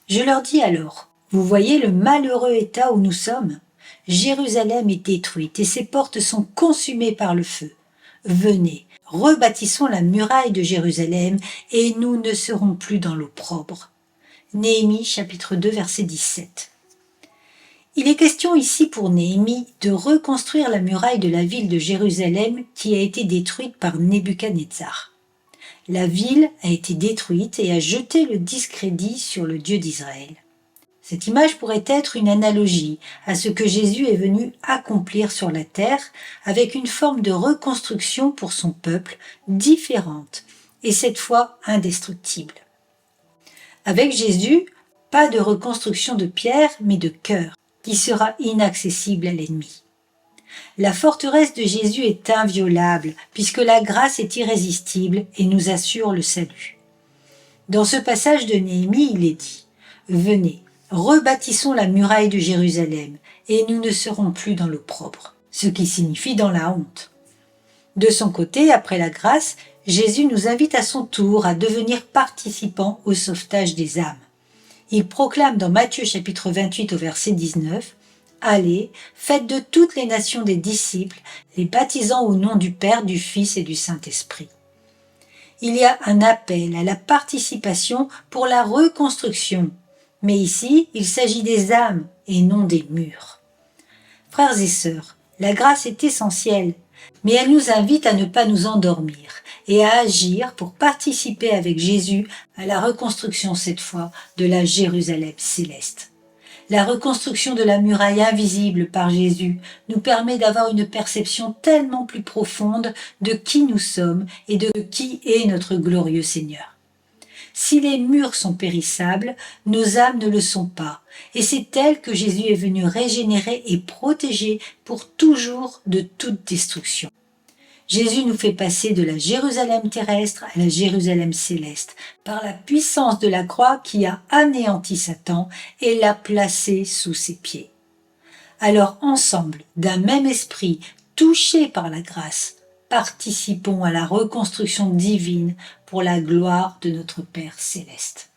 Je leur dis alors, vous voyez le malheureux état où nous sommes? Jérusalem est détruite et ses portes sont consumées par le feu. Venez, rebâtissons la muraille de Jérusalem et nous ne serons plus dans l'opprobre. Néhémie chapitre 2 verset 17. Il est question ici pour Néhémie de reconstruire la muraille de la ville de Jérusalem qui a été détruite par Nebuchadnezzar. La ville a été détruite et a jeté le discrédit sur le Dieu d'Israël. Cette image pourrait être une analogie à ce que Jésus est venu accomplir sur la terre avec une forme de reconstruction pour son peuple différente et cette fois indestructible. Avec Jésus, pas de reconstruction de pierre mais de cœur qui sera inaccessible à l'ennemi. La forteresse de Jésus est inviolable puisque la grâce est irrésistible et nous assure le salut. Dans ce passage de Néhémie, il est dit « Venez, rebâtissons la muraille de Jérusalem et nous ne serons plus dans l'opprobre », ce qui signifie dans la honte. De son côté, après la grâce, Jésus nous invite à son tour à devenir participants au sauvetage des âmes. Il proclame dans Matthieu chapitre 28 au verset 19 « Allez, faites de toutes les nations des disciples, les baptisant au nom du Père, du Fils et du Saint-Esprit. » Il y a un appel à la participation pour la reconstruction, mais ici, il s'agit des âmes et non des murs. Frères et sœurs, la grâce est essentielle, mais elle nous invite à ne pas nous endormir et à agir pour participer avec Jésus à la reconstruction cette fois de la Jérusalem céleste. La reconstruction de la muraille invisible par Jésus nous permet d'avoir une perception tellement plus profonde de qui nous sommes et de qui est notre glorieux Seigneur. Si les murs sont périssables, nos âmes ne le sont pas, et c'est elles que Jésus est venu régénérer et protéger pour toujours de toute destruction. Jésus nous fait passer de la Jérusalem terrestre à la Jérusalem céleste par la puissance de la croix qui a anéanti Satan et l'a placé sous ses pieds. Alors ensemble, d'un même esprit, touchés par la grâce, participons à la reconstruction divine pour la gloire de notre Père céleste.